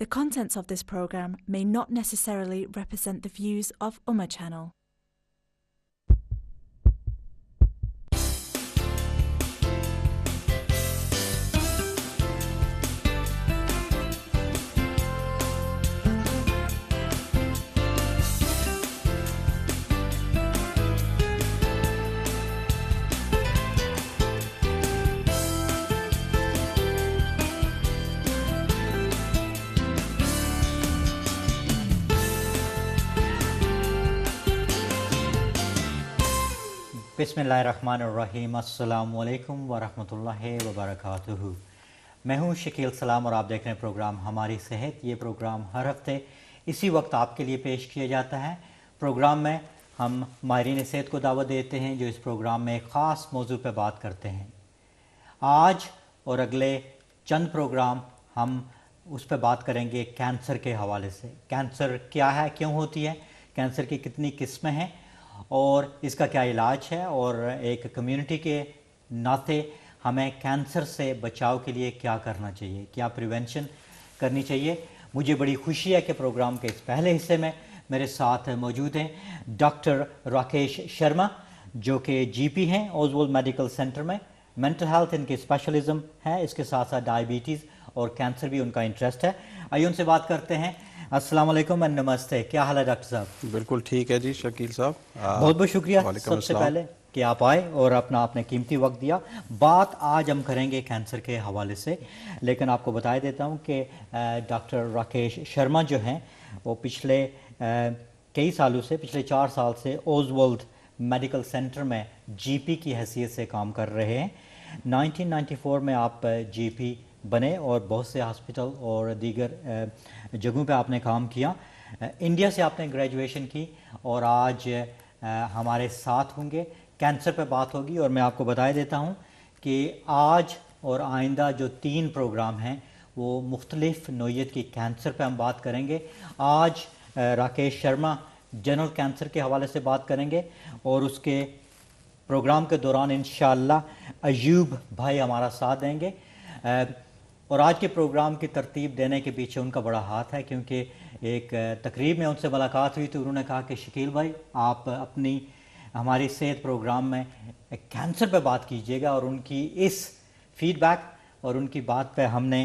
The contents of this program may not necessarily represent the views of Ummah Channel. बिस्मिल्लाहिर्रहमानिर्रहीम अस्सलामुअलैकुम वरहमतुल्लाहि वबरकातुहू। मैं हूं शकील सलाम और आप देख रहे हैं प्रोग्राम हमारी सेहत। ये प्रोग्राम हर हफ्ते इसी वक्त आपके लिए पेश किया जाता है। प्रोग्राम में हम माहिरीन सेहत को दावत देते हैं जो इस प्रोग्राम में एक ख़ास मौजू पर बात करते हैं। आज और अगले चंद प्रोग्राम हम उस पर बात करेंगे कैंसर के हवाले से। कैंसर क्या है, क्यों होती है, कैंसर की कितनी किस्में हैं और इसका क्या इलाज है, और एक कम्युनिटी के नाते हमें कैंसर से बचाव के लिए क्या करना चाहिए, क्या प्रिवेंशन करनी चाहिए। मुझे बड़ी खुशी है कि प्रोग्राम के इस पहले हिस्से में मेरे साथ मौजूद हैं डॉक्टर राकेश शर्मा जो कि जीपी हैं ओजवोल मेडिकल सेंटर में। मेंटल हेल्थ इनकी स्पेशलिज्म है, इसके साथ साथ डायबिटीज़ और कैंसर भी उनका इंटरेस्ट है। आइए उनसे बात करते हैं। अस्सलाम वालेकुम, नमस्ते, क्या हाल है डॉक्टर साहब? बिल्कुल ठीक है जी शकील साहब, बहुत बहुत शुक्रिया सबसे पहले कि आप आए और अपना आपने कीमती वक्त दिया। बात आज हम करेंगे कैंसर के हवाले से, लेकिन आपको बता देता हूँ कि डॉक्टर राकेश शर्मा जो हैं वो पिछले कई सालों से, पिछले 4 साल से ओजवोल्ड मेडिकल सेंटर में जीपी की हैसियत से काम कर रहे हैं। 1994 में आप जीपी बने और बहुत से हॉस्पिटल और दीगर जगहों पे आपने काम किया। इंडिया से आपने ग्रेजुएशन की और आज हमारे साथ होंगे। कैंसर पे बात होगी और मैं आपको बता देता हूँ कि आज और आइंदा जो 3 प्रोग्राम हैं वो मुख्तलिफ नौइयत की कैंसर पे हम बात करेंगे। आज राकेश शर्मा जनरल कैंसर के हवाले से बात करेंगे और उसके प्रोग्राम के दौरान इंशाअल्लाह अयूब भाई हमारा साथ देंगे। और आज के प्रोग्राम की तरतीब देने के पीछे उनका बड़ा हाथ है, क्योंकि एक तकरीब में उनसे मुलाकात हुई तो उन्होंने कहा कि शकील भाई आप अपनी हमारी सेहत प्रोग्राम में कैंसर पे बात कीजिएगा, और उनकी इस फीडबैक और उनकी बात पे हमने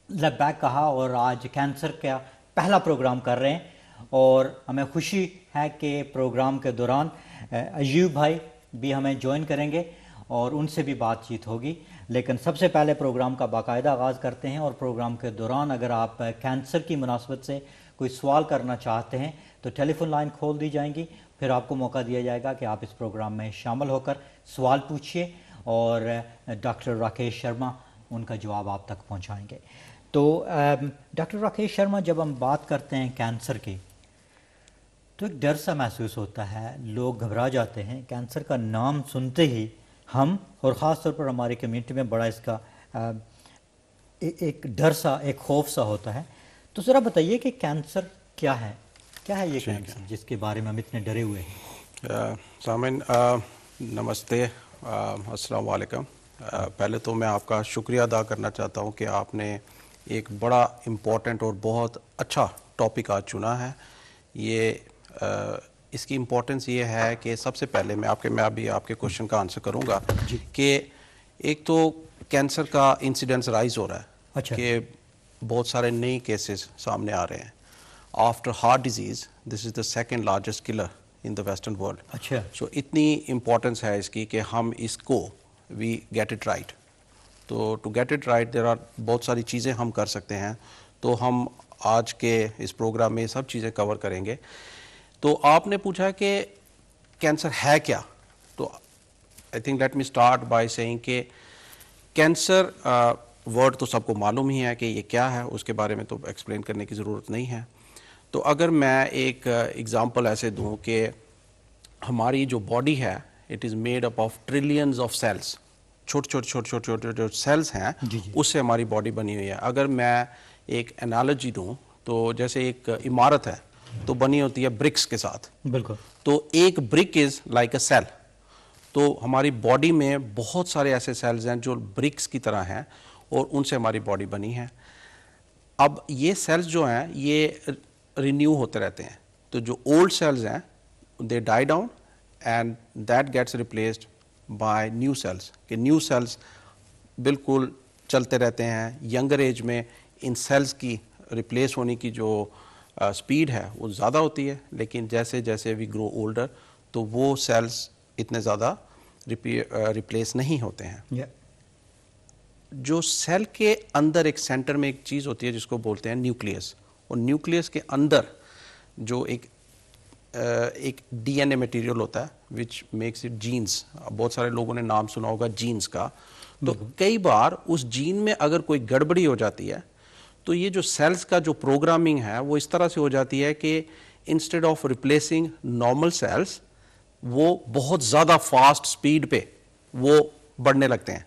लबैक कहा और आज कैंसर का पहला प्रोग्राम कर रहे हैं। और हमें खुशी है कि प्रोग्राम के दौरान अयूब भाई भी हमें ज्वाइन करेंगे और उनसे भी बातचीत होगी। लेकिन सबसे पहले प्रोग्राम का बाकायदा आगाज़ करते हैं और प्रोग्राम के दौरान अगर आप कैंसर की मुनासबत से कोई सवाल करना चाहते हैं तो टेलीफोन लाइन खोल दी जाएंगी, फिर आपको मौका दिया जाएगा कि आप इस प्रोग्राम में शामिल होकर सवाल पूछिए और डॉक्टर राकेश शर्मा उनका जवाब आप तक पहुँचाएँगे। तो डॉक्टर राकेश शर्मा, जब हम बात करते हैं कैंसर की तो एक डर सा महसूस होता है, लोग घबरा जाते हैं। कैंसर का नाम सुनते ही हम और ख़ास तौर पर हमारी कम्युनिटी में बड़ा इसका एक डर सा, एक खौफ सा होता है। तो ज़रा बताइए कि कैंसर क्या है, क्या है ये कैंसर जिसके बारे में हम इतने डरे हुए हैं? सामिन नमस्ते, अस्सलाम वालेकुम। पहले तो मैं आपका शुक्रिया अदा करना चाहता हूँ कि आपने एक बड़ा इम्पोर्टेंट और बहुत अच्छा टॉपिक आज चुना है। ये इसकी इम्पोर्टेंस ये है कि सबसे पहले मैं अभी आपके क्वेश्चन का आंसर करूंगा कि एक तो कैंसर का इंसिडेंस राइज हो रहा है। अच्छा। कि बहुत सारे नए केसेस सामने आ रहे हैं। After heart disease this is the second largest killer in the western world. अच्छा। सो इतनी इम्पोर्टेंस है इसकी कि हम इसको वी गेट इट राइट। तो to get it right there are बहुत सारी चीज़ें हम कर सकते हैं। तो हम आज के इस प्रोग्राम में सब चीज़ें कवर करेंगे। तो आपने पूछा कि कैंसर है क्या, तो I think let me start by saying कि कैंसर वर्ड तो सबको मालूम ही है कि ये क्या है, उसके बारे में तो एक्सप्लेन करने की ज़रूरत नहीं है। तो अगर मैं एक एग्जांपल ऐसे दूं कि हमारी जो बॉडी है it is made up of trillions of cells, छोटे छोटे जो सेल्स हैं उससे हमारी बॉडी बनी हुई है। अगर मैं एक एनालॉजी दूं तो जैसे एक इमारत है तो बनी होती है ब्रिक्स के साथ। बिल्कुल। तो एक brick is like a cell. तो हमारी बॉडी में बहुत सारे ऐसे सेल्स हैं जो ब्रिक्स की तरह हैं और उनसे हमारी बॉडी बनी है। अब ये सेल्स जो हैं ये रिन्यू होते रहते हैं, तो जो ओल्ड सेल्स हैं they die down and that gets replaced by new cells, कि न्यू सेल्स बिल्कुल चलते रहते हैं। यंगर एज में इन सेल्स की रिप्लेस होने की जो स्पीड है वो ज़्यादा होती है, लेकिन जैसे जैसे वी ग्रो ओल्डर तो वो सेल्स इतने ज़्यादा रिप्लेस नहीं होते हैं। जो सेल के अंदर एक सेंटर में एक चीज़ होती है जिसको बोलते हैं न्यूक्लियस, और न्यूक्लियस के अंदर जो एक डीएनए मटेरियल होता है विच मेक्स इट जीन्स। बहुत सारे लोगों ने नाम सुना होगा जीन्स का। तो कई बार उस जीन में अगर कोई गड़बड़ी हो जाती है तो ये जो सेल्स का जो प्रोग्रामिंग है वो इस तरह से हो जाती है कि instead of replacing normal sales वो बहुत ज़्यादा फास्ट स्पीड पे वो बढ़ने लगते हैं।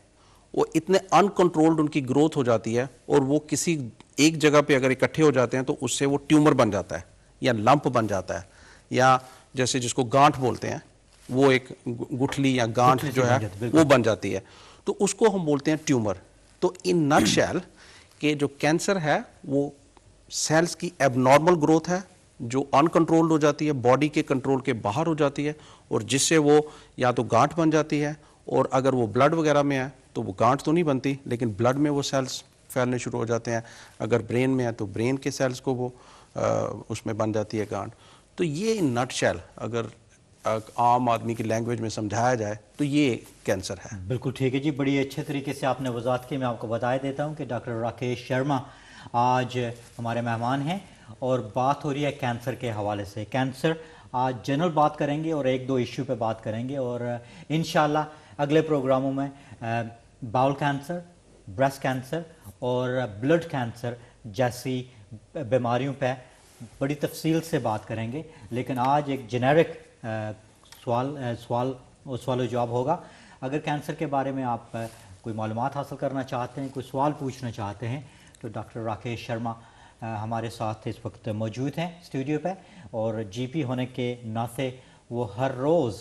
वो इतने अनकंट्रोल्ड उनकी ग्रोथ हो जाती है और वो किसी एक जगह पे अगर इकट्ठे हो जाते हैं तो उससे वो ट्यूमर बन जाता है या लंप बन जाता है, या जैसे जिसको गांठ बोलते हैं वो एक गुठली या गांठ जो है वो बन जाती है, तो उसको हम बोलते हैं ट्यूमर। तो इन नटशेल के जो कैंसर है वो सेल्स की एबनॉर्मल ग्रोथ है जो अनकंट्रोल्ड हो जाती है, बॉडी के कंट्रोल के बाहर हो जाती है, और जिससे वो या तो गांठ बन जाती है, और अगर वो ब्लड वगैरह में है तो वो गांठ तो नहीं बनती लेकिन ब्लड में वो सेल्स फैलने शुरू हो जाते हैं। अगर ब्रेन में है तो ब्रेन के सेल्स को वो उसमें बन जाती है गांठ। तो ये इन नटशेल अगर आम आदमी की लैंग्वेज में समझाया जाए तो ये कैंसर है। बिल्कुल ठीक है जी, बड़ी अच्छे तरीके से आपने वजाहत की। मैं आपको बता देता हूँ कि डॉक्टर राकेश शर्मा आज हमारे मेहमान हैं और बात हो रही है कैंसर के हवाले से। कैंसर आज जनरल बात करेंगे और एक दो इश्यू पे बात करेंगे, और इंशाल्लाह अगले प्रोग्रामों में बाउल कैंसर, ब्रेस्ट कैंसर और ब्लड कैंसर जैसी बीमारियों पे बड़ी तफसील से बात करेंगे। लेकिन आज एक जेनेरिक सवाल जवाब होगा। अगर कैंसर के बारे में आप कोई मालूमात हासिल करना चाहते हैं, कोई सवाल पूछना चाहते हैं, तो डॉक्टर राकेश शर्मा हमारे साथ इस वक्त मौजूद हैं स्टूडियो पे, और जीपी होने के नाते वो हर रोज़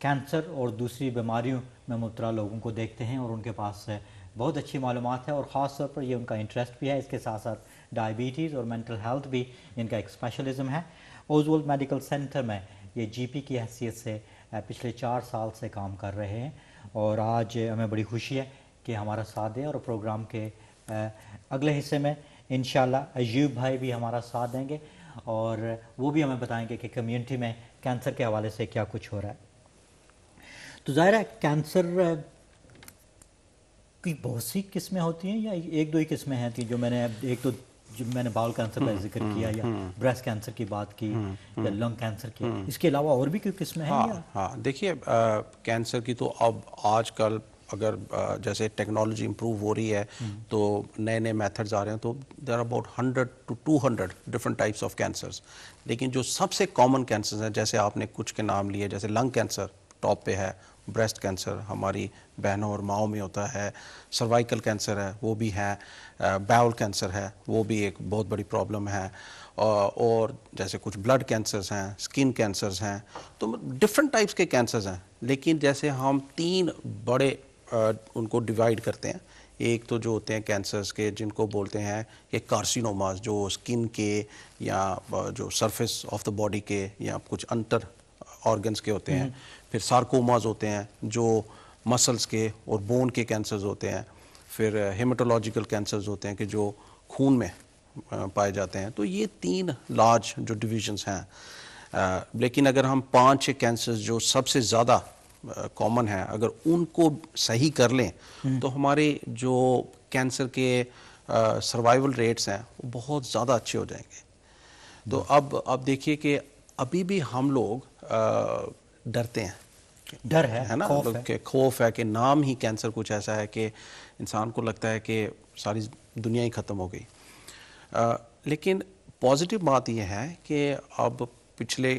कैंसर और दूसरी बीमारियों में मुब्तला लोगों को देखते हैं और उनके पास बहुत अच्छी मालूमात है, और ख़ास तौर पर ये उनका इंटरेस्ट भी है। इसके साथ साथ डायबिटीज़ और मेंटल हेल्थ भी इनका एक स्पेशलिज्म है। ओजवल मेडिकल सेंटर में ये जीपी की हैसियत से पिछले 4 साल से काम कर रहे हैं, और आज हमें बड़ी खुशी है कि हमारा साथ दें। और प्रोग्राम के अगले हिस्से में इंशाल्लाह अयूब भाई भी हमारा साथ देंगे और वो भी हमें बताएंगे कि कम्युनिटी में कैंसर के हवाले से क्या कुछ हो रहा है। तो ज़ाहिर है कैंसर की बहुत सी किस्में होती हैं या एक दो ही किस्में हैं जो मैंने बाउल कैंसर का जिक्र किया, या ब्रेस्ट कैंसर की बात की, या लंग कैंसर की, इसके अलावा और भी कोई किस्में हैं? हाँ, देखिए कैंसर की तो अब आजकल अगर जैसे टेक्नोलॉजी इम्प्रूव हो रही है तो नए नए मेथड्स आ रहे हैं, तो there are about 100 to 200 different types of cancers. लेकिन जो सबसे कॉमन कैंसर्स हैं, जैसे आपने कुछ के नाम लिए, जैसे लंग कैंसर टॉप पे है, ब्रेस्ट कैंसर हमारी बहनों और माओं में होता है, सर्वाइकल कैंसर है वो भी है, बाउल कैंसर है वो भी एक बहुत बड़ी प्रॉब्लम है, और जैसे कुछ ब्लड कैंसर्स हैं, स्किन कैंसर्स हैं, तो डिफरेंट टाइप्स के कैंसर्स हैं। लेकिन जैसे हम 3 बड़े उनको डिवाइड करते हैं। एक तो जो होते हैं कैंसर्स के जिनको बोलते हैं कि कार्सिनोमास, जो स्किन के या जो सरफेस ऑफ द बॉडी के या कुछ अंतर ऑर्गन्स के होते हैं। फिर सार्कोमास होते हैं जो मसल्स के और बोन के कैंसर्स होते हैं। फिर हेमाटोलॉजिकल कैंसर्स होते हैं कि जो खून में पाए जाते हैं। तो ये 3 लार्ज जो डिविजन्स हैं। लेकिन अगर हम 5-6 कैंसर्स जो सबसे ज़्यादा कॉमन है, अगर उनको सही कर लें तो हमारे जो कैंसर के सर्वाइवल रेट्स हैं वो बहुत ज़्यादा अच्छे हो जाएंगे। तो अब देखिए कि अभी भी हम लोग डरते हैं, डर है ना, खौफ है कि नाम ही कैंसर कुछ ऐसा है कि इंसान को लगता है कि सारी दुनिया ही ख़त्म हो गई। लेकिन पॉजिटिव बात यह है कि अब पिछले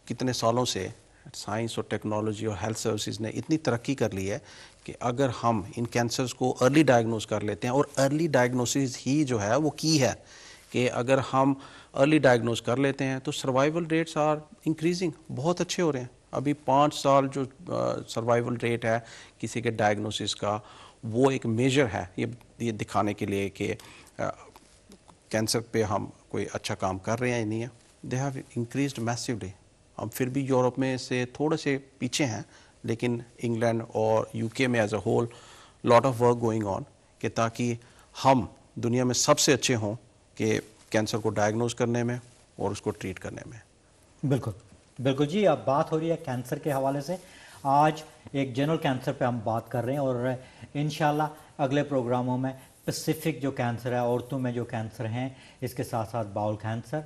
कितने सालों से साइंस और टेक्नोलॉजी और हेल्थ सर्विसेज ने इतनी तरक्की कर ली है कि अगर हम इन कैंसर्स को अर्ली डायग्नोस कर लेते हैं, और अर्ली डायग्नोसिस ही जो है वो की है कि अगर हम अर्ली डायग्नोस कर लेते हैं तो सर्वाइवल रेट्स आर इंक्रीजिंग, बहुत अच्छे हो रहे हैं। अभी 5 साल जो सर्वाइवल रेट है किसी के डायग्नोसिस का, वो एक मेजर है ये दिखाने के लिए कि कैंसर पे हम कोई अच्छा काम कर रहे हैं या नहीं है, दे हैव इंक्रीज्ड मैसिवली। हम फिर भी यूरोप में से थोड़े से पीछे हैं, लेकिन इंग्लैंड और यूके में as a whole lot of work going on कि ताकि हम दुनिया में सबसे अच्छे हों कि कैंसर को डायग्नोज करने में और उसको ट्रीट करने में। बिल्कुल बिल्कुल जी। अब बात हो रही है कैंसर के हवाले से। आज एक जनरल कैंसर पे हम बात कर रहे हैं और इंशाल्लाह अगले प्रोग्रामों में स्पेसिफिक जो कैंसर है, औरतों में जो कैंसर हैं, इसके साथ साथ बाउल कैंसर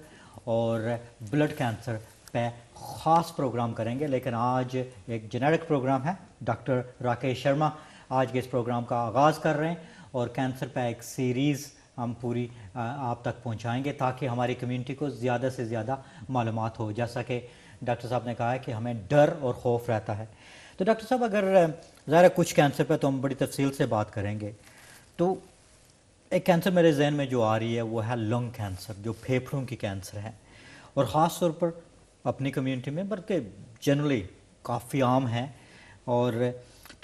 और ब्लड कैंसर पे ख़ास प्रोग्राम करेंगे। लेकिन आज एक जेनेरिक प्रोग्राम है। डॉक्टर राकेश शर्मा आज के इस प्रोग्राम का आगाज़ कर रहे हैं और कैंसर पे एक सीरीज़ हम पूरी आप तक पहुंचाएंगे ताकि हमारी कम्युनिटी को ज़्यादा से ज़्यादा मालूमात हो। जैसा कि डॉक्टर साहब ने कहा है कि हमें डर और खौफ रहता है। तो डॉक्टर साहब, अगर ज़रा कुछ कैंसर पे तो हम बड़ी तफसील से बात करेंगे, तो एक कैंसर मेरे जहन में जो आ रही है वो है लंग कैंसर, जो फेफड़ों की कैंसर है और ख़ास तौर पर अपनी कम्युनिटी में, बल्कि जनरली काफ़ी आम है। और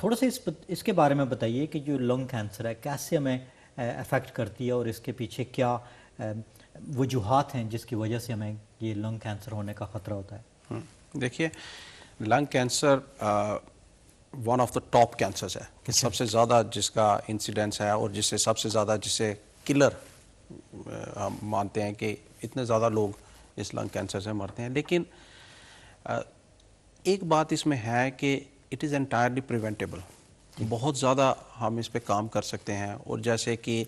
थोड़ा सा इसके बारे में बताइए कि जो लंग कैंसर है कैसे हमें अफेक्ट करती है और इसके पीछे क्या वजूहात हैं जिसकी वजह से हमें ये लंग कैंसर होने का ख़तरा होता है। देखिए, lung cancer one of the top cancers है कि सबसे ज़्यादा जिसका इंसिडेंस है और जिससे सबसे ज़्यादा जिसे किलर हम मानते हैं कि इतने ज़्यादा लोग इस लंग कैंसर से मरते हैं। लेकिन एक बात इसमें है कि इट इज़ एंटायरली प्रिवेंटेबल। बहुत ज़्यादा हम इस पे काम कर सकते हैं और जैसे कि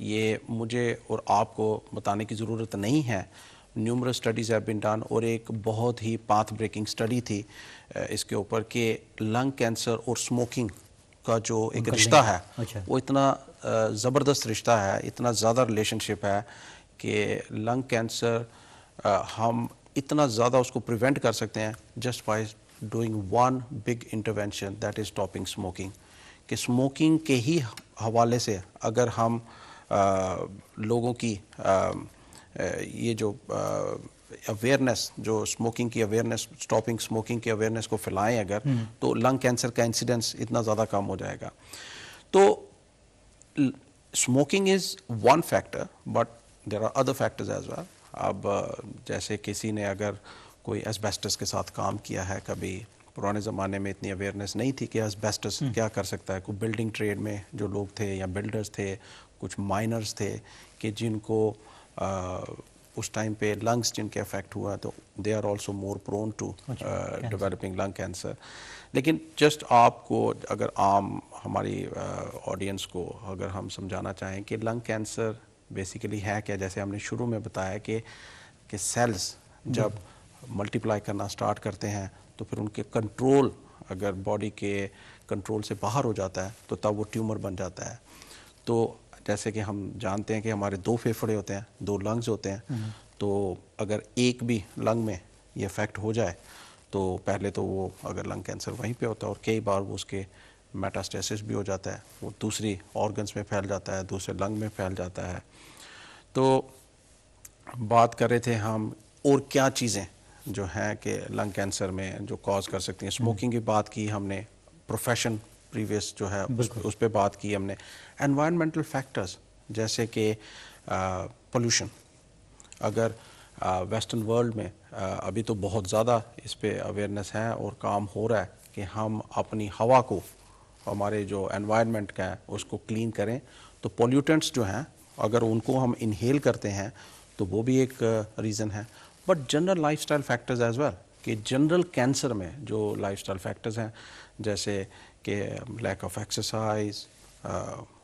ये मुझे और आपको बताने की ज़रूरत नहीं है, numerous studies have been done और एक बहुत ही पाथ ब्रेकिंग स्टडी थी इसके ऊपर कि लंग कैंसर और स्मोकिंग का जो एक रिश्ता है, अच्छा। वो इतना ज़बरदस्त रिश्ता है, इतना ज़्यादा रिलेशनशिप है कि लंग कैंसर हम इतना ज़्यादा उसको प्रिवेंट कर सकते हैं just by doing one big intervention, that is stopping smoking. कि स्मोकिंग के ही हवाले से अगर हम लोगों की ये जो अवेयरनेस, जो स्मोकिंग की अवेयरनेस, स्टॉपिंग स्मोकिंग की अवेयरनेस को फैलाएं अगर, तो लंग कैंसर का इंसिडेंस इतना ज़्यादा कम हो जाएगा। तो smoking is one factor but there are other factors as well. अब जैसे किसी ने अगर कोई एस्बेस्टस के साथ काम किया है कभी, पुराने ज़माने में इतनी अवेयरनेस नहीं थी कि एस्बेस्टस क्या कर सकता है। कोई बिल्डिंग ट्रेड में जो लोग थे या बिल्डर्स थे, कुछ माइनर्स थे कि जिनको उस टाइम पे लंग्स जिनके अफेक्ट हुआ, तो they are also more prone to developing lung cancer. लेकिन जस्ट आपको अगर आम हमारी ऑडियंस को अगर हम समझाना चाहें कि लंग कैंसर बेसिकली है क्या, जैसे हमने शुरू में बताया कि सेल्स जब मल्टीप्लाई करना स्टार्ट करते हैं तो फिर उनके कंट्रोल अगर बॉडी के कंट्रोल से बाहर हो जाता है तो तब वो ट्यूमर बन जाता है। तो जैसे कि हम जानते हैं कि हमारे दो फेफड़े होते हैं, दो लंग्स होते हैं, तो अगर एक भी लंग में ये इफेक्ट हो जाए तो पहले तो वो अगर लंग कैंसर वहीं पे होता है और कई बार वो उसके मेटास्टेसिस भी हो जाता है, वो दूसरी ऑर्गन्स में फैल जाता है, दूसरे लंग में फैल जाता है। तो बात कर रहे थे हम और क्या चीज़ें जो हैं कि लंग कैंसर में जो कॉज कर सकती हैं। स्मोकिंग की बात की हमने, प्रोफेशन प्रीवियस जो है उस पे बात की हमने। एनवायरमेंटल फैक्टर्स जैसे कि पोल्यूशन, अगर वेस्टर्न वर्ल्ड में अभी तो बहुत ज़्यादा इस पे अवेयरनेस है और काम हो रहा है कि हम अपनी हवा को, हमारे जो एनवायरनमेंट का है उसको क्लीन करें। तो पोल्यूटेंट्स जो हैं अगर उनको हम इनहेल करते हैं तो वो भी एक रीज़न है। But general lifestyle factors as well, कि जनरल कैंसर में जो लाइफस्टाइल फैक्टर्स हैं जैसे कि लैक ऑफ एक्सरसाइज,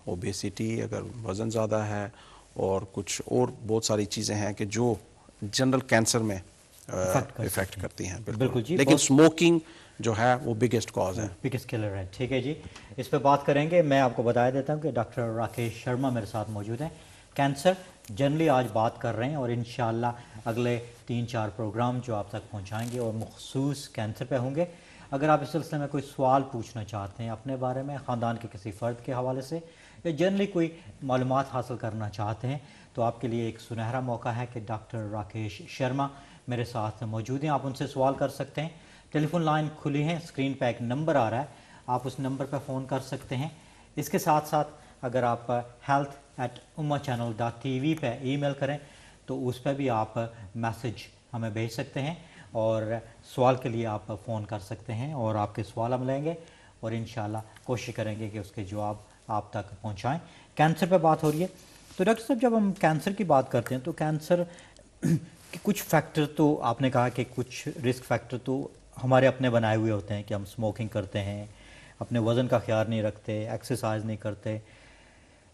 ओबेसिटी अगर वज़न ज़्यादा है, और कुछ और बहुत सारी चीज़ें हैं कि जो जनरल कैंसर में इफेक्ट करती हैं। बिल्कुल जी। लेकिन स्मोकिंग जो है वो बिगेस्ट कॉज है, बिगेस्ट किलर है। ठीक है जी, इस पे बात करेंगे। मैं आपको बता देता हूँ कि डॉक्टर राकेश शर्मा मेरे साथ मौजूद हैं। कैंसर जनरली आज बात कर रहे हैं और इंशाल्लाह अगले 3-4 प्रोग्राम जो आप तक पहुँचाएँगे और मखसूस कैंसर पे होंगे। अगर आप इस सिलसिले में कोई सवाल पूछना चाहते हैं अपने बारे में, ख़ानदान के किसी फ़र्द के हवाले से, या जनरली कोई मालूमात हासिल करना चाहते हैं, तो आपके लिए एक सुनहरा मौका है कि डॉक्टर राकेश शर्मा मेरे साथ मौजूद हैं। आप उनसे सवाल कर सकते हैं। टेलीफोन लाइन खुली है, स्क्रीन पर एक नंबर आ रहा है, आप उस नंबर पर फ़ोन कर सकते हैं। इसके साथ साथ अगर आप हेल्थ umachannel.tv पे ईमेल करें तो उस पर भी आप मैसेज हमें भेज सकते हैं और सवाल के लिए आप फ़ोन कर सकते हैं और आपके सवाल हम लेंगे और इंशाल्लाह कोशिश करेंगे कि उसके जवाब आप तक पहुंचाएं। कैंसर पे बात हो रही है तो डॉक्टर साहब जब हम कैंसर की बात करते हैं तो कैंसर के कुछ फैक्टर तो आपने कहा कि कुछ रिस्क फैक्टर तो हमारे अपने बनाए हुए होते हैं कि हम स्मोकिंग करते हैं, अपने वज़न का ख्याल नहीं रखते, एक्सरसाइज नहीं करते,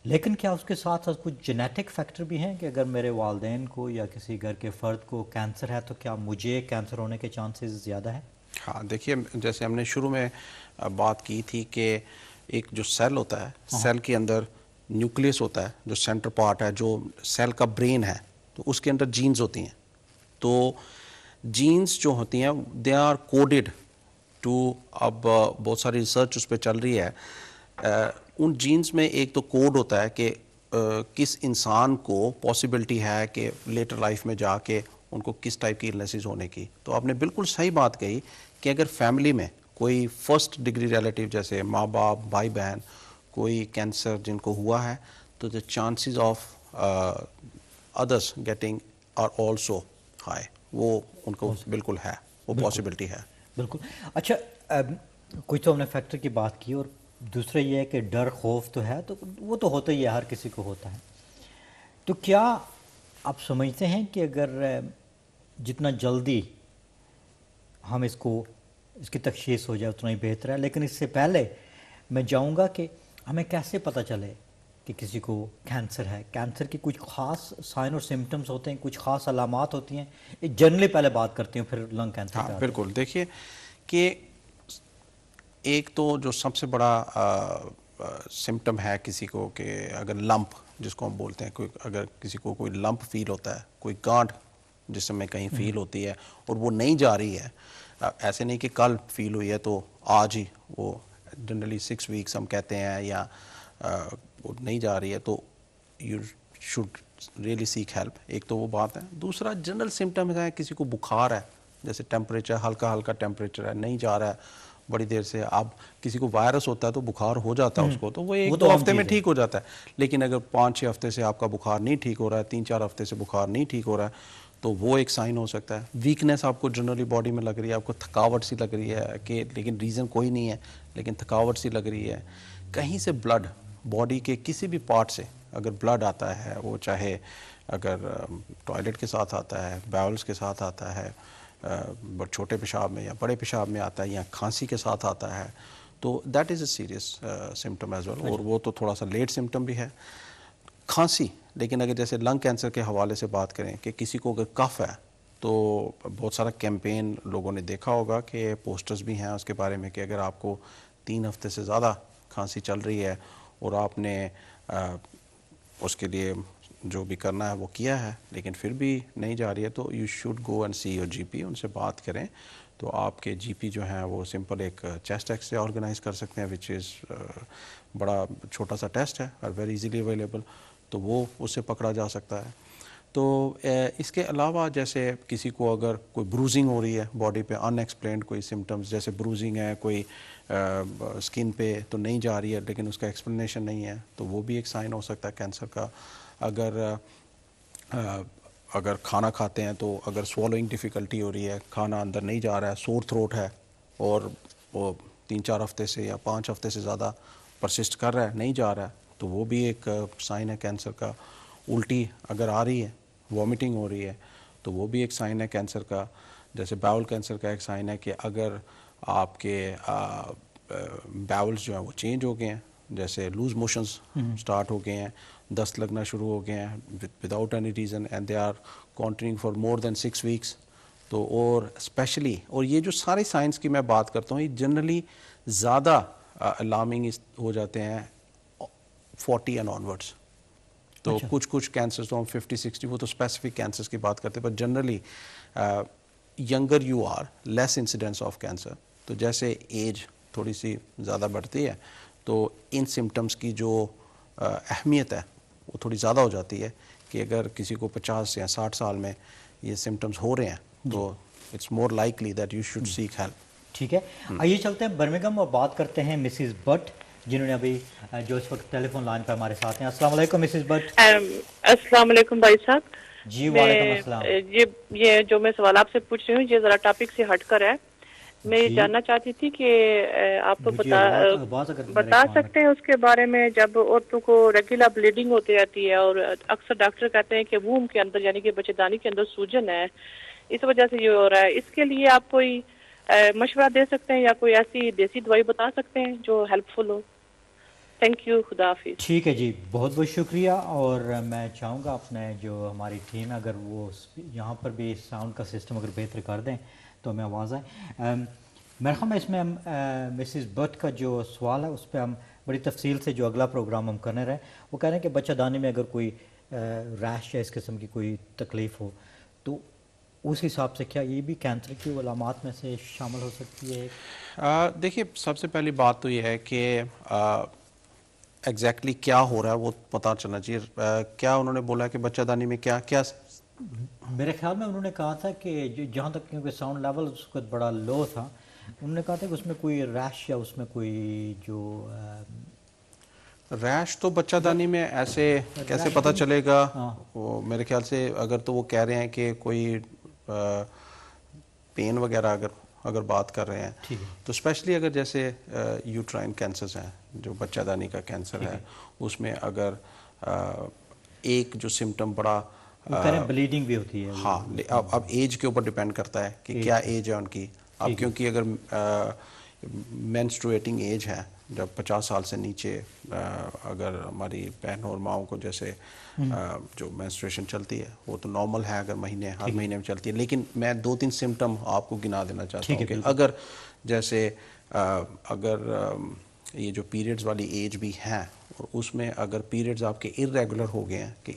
लेकिन क्या उसके साथ साथ कुछ जेनेटिक फैक्टर भी हैं कि अगर मेरे वालिदैन को या किसी घर के फ़र्द को कैंसर है तो क्या मुझे कैंसर होने के चांसेस ज़्यादा है? हाँ, देखिए जैसे हमने शुरू में बात की थी कि एक जो सेल होता है, सेल के अंदर न्यूक्लियस होता है जो सेंटर पार्ट है, जो सेल का ब्रेन है, तो उसके अंदर जीन्स होती हैं। तो जीन्स जो होती हैं दे आर कोडेड टू, अब बहुत सारी रिसर्च उस पर चल रही है। उन जीन्स में एक तो कोड होता है कि किस इंसान को पॉसिबिलिटी है कि लेटर लाइफ में जाके उनको किस टाइप की इलनेसेस होने की। तो आपने बिल्कुल सही बात कही कि अगर फैमिली में कोई फर्स्ट डिग्री रिलेटिव जैसे माँ बाप भाई बहन कोई कैंसर जिनको हुआ है तो the chances of others getting are also high, वो उनको बिल्कुल है, वो पॉसिबिलिटी है। बिल्कुल। अच्छा, कुछ तो हमने फैक्टर की बात की और दूसरा ये है कि डर खौफ तो है, तो वो तो होता ही है, हर किसी को होता है। तो क्या आप समझते हैं कि अगर जितना जल्दी हम इसकी तशख़ीस हो जाए उतना ही बेहतर है, लेकिन इससे पहले मैं चाहूँगा कि हमें कैसे पता चले कि किसी को कैंसर है? कैंसर की कुछ ख़ास साइन और सिम्टम्स होते हैं, कुछ ख़ास अलामात होती हैं? एक जनरली पहले बात करती हूँ, फिर लंग कैंसर। हाँ बिल्कुल। देखिए कि एक तो जो सबसे बड़ा सिम्टम है किसी को कि अगर लंप जिसको हम बोलते हैं, कोई अगर किसी को कोई लंप फील होता है, कोई गांठ जिसम में कहीं फील होती है और वो नहीं जा रही है, ऐसे नहीं कि कल फील हुई है तो आज ही, वो जनरली 6 वीक्स हम कहते हैं, या वो नहीं जा रही है तो you should really seek help. एक तो वो बात है। दूसरा जनरल सिम्टम है, किसी को बुखार है, जैसे टेम्परेचर हल्का हल्का टेम्परेचर है, नहीं जा रहा है बड़ी देर से। अब किसी को वायरस होता है तो बुखार हो जाता है उसको, तो वो 1-2 हफ्ते में ठीक हो जाता है। लेकिन अगर 5-6 हफ्ते से आपका बुखार नहीं ठीक हो रहा है, 3-4 हफ्ते से बुखार नहीं ठीक हो रहा है, तो वो एक साइन हो सकता है। वीकनेस आपको जनरली बॉडी में लग रही है, आपको थकावट सी लग रही है कि, लेकिन रीज़न कोई नहीं है, लेकिन थकावट सी लग रही है। कहीं से ब्लड बॉडी के किसी भी पार्ट से अगर ब्लड आता है, वो चाहे अगर टॉयलेट के साथ आता है, बाउल्स के साथ आता है, छोटे पेशाब में या बड़े पेशाब में आता है, या खांसी के साथ आता है, तो that is a serious symptom as well. और वो तो थोड़ा सा लेट सिम्टम भी है खांसी। लेकिन अगर जैसे लंग कैंसर के हवाले से बात करें कि किसी को अगर कफ है, तो बहुत सारा कैंपेन लोगों ने देखा होगा कि पोस्टर्स भी हैं उसके बारे में कि अगर आपको 3 हफ्ते से ज़्यादा खांसी चल रही है और आपने उसके लिए जो भी करना है वो किया है लेकिन फिर भी नहीं जा रही है, तो you should go and see your GP, उनसे बात करें। तो आपके जीपी जो हैं वो सिंपल एक चेस्ट एक्सरे ऑर्गेनाइज कर सकते हैं, विच इज़ बड़ा छोटा सा टेस्ट है और वेरी इजीली अवेलेबल, तो वो उससे पकड़ा जा सकता है। तो इसके अलावा जैसे किसी को अगर कोई ब्रूजिंग हो रही है बॉडी पे, अनएक्सप्लेन्ड कोई सिम्टम्स जैसे ब्रूजिंग है कोई स्किन पे, तो नहीं जा रही है लेकिन उसका एक्सप्लेनेशन नहीं है, तो वो भी एक साइन हो सकता है कैंसर का। अगर खाना खाते हैं तो अगर स्वॉलोइंग डिफ़िकल्टी हो रही है, खाना अंदर नहीं जा रहा है, सोर थ्रोट है और वो 3-4 हफ्ते से या 5 हफ्ते से ज़्यादा परसिस्ट कर रहा है, नहीं जा रहा है, तो वो भी एक साइन है कैंसर का। उल्टी अगर आ रही है, वॉमिटिंग हो रही है, तो वो भी एक साइन है कैंसर का। जैसे बाउल कैंसर का एक साइन है कि अगर आपके बाउल्स जो हैं वो चेंज हो गए हैं, जैसे लूज मोशंस स्टार्ट हो गए हैं, दस्त लगना शुरू हो गए हैं without any reason and they are continuing for more than 6 weeks, तो और स्पेशली, और ये जो सारे साइंस की मैं बात करता हूँ ये जनरली ज़्यादा अलार्मिंग हो जाते हैं 40 एंड ऑनवर्ड्स। तो अच्छा। कुछ कैंसर्स तो हम 50-60, वो तो स्पेसिफिक कैंसर्स की बात करते हैं, पर generally younger you are less incidence of cancer. तो जैसे एज थोड़ी सी ज़्यादा बढ़ती है तो इन सिम्टम्स की जो अहमियत है वो थोड़ी ज़्यादा हो जाती है कि अगर किसी को 50 या 60 साल में ये सिम्टम्स हो रहे हैं तो it's more likely that you should seek help. ठीक है, आइए चलते हैं बर्मिंघम और बात करते हैं मिसिस बट जिन्होंने अभी जो इस वक्त टेलीफोन लाइन पर हमारे साथ हैं। अस्सलाम वालेकुम मिसेस भट्ट। अस्सलाम वालेकुम भाई साहब। जी वालेकुम अस्सलाम। ये जो मैं सवाल आपसे पूछ रही हूँ ये जरा टॉपिक से हटकर है। मैं जानना चाहती थी कि आप बता सकते हैं उसके बारे में, जब औरतों को रेगुलर ब्लीडिंग होती रहती है और अक्सर डॉक्टर कहते हैं कि वूम के अंदर यानी कि बच्चेदानी के अंदर सूजन है, इस वजह से ये हो रहा है, इसके लिए आप कोई मशवरा दे सकते हैं या कोई ऐसी देसी दवाई बता सकते हैं जो हेल्पफुल हो? थैंक यू, खुदा हाफिज़। ठीक है जी, बहुत बहुत शुक्रिया। और मैं चाहूँगा अपने जो हमारी टीम है अगर वो यहाँ पर भी साउंड का सिस्टम अगर बेहतर कर दें तो हमें आवाज़ आए। मेरे ख्याल में इसमें मिसेस भट्ट का जो सवाल है उस पर हम बड़ी तफसील से जो अगला प्रोग्राम हम करने रहे, वो कह रहे हैं कि बच्चादानी में अगर कोई रैश या इस किस्म की कोई तकलीफ़ हो तो उस हिसाब से क्या ये भी कैंसर की अलामात में से शामिल हो सकती है? देखिए, सबसे पहली बात तो ये है कि एग्जैक्टली क्या हो रहा है वो पता चलना चाहिए। क्या उन्होंने बोला कि बच्चादानी में क्या क्या? मेरे ख्याल में उन्होंने कहा था कि जहाँ तक क्योंकि साउंड लेवल उसका बड़ा लो था, उन्होंने कहा था कि उसमें कोई रैश या उसमें कोई जो रैश तो बच्चादानी में ऐसे कैसे पता चलेगा? वो मेरे ख्याल से अगर तो वो कह रहे हैं कि कोई पेन वगैरह अगर बात कर रहे हैं तो स्पेशली अगर जैसे यूट्राइन कैंसर्स हैं, जो बच्चादानी का कैंसर है, उसमें अगर एक जो सिम्टम बड़ा ब्लीडिंग भी होती है। हाँ, अब एज के ऊपर डिपेंड करता है कि क्या एज है उनकी। अब क्योंकि अगर मेंस्ट्रुएटिंग एज है, जब 50 साल से नीचे अगर हमारी बहन और माओं को जैसे जो मेंस्ट्रुएशन चलती है वो तो नॉर्मल है, अगर हर महीने में चलती है। लेकिन मैं 2-3 सिम्टम आपको गिना देना चाहता हूँ कि अगर जैसे अगर ये जो पीरियड्स वाली एज भी है और उसमें अगर पीरियड्स आपके इरेगुलर हो गए हैं, कि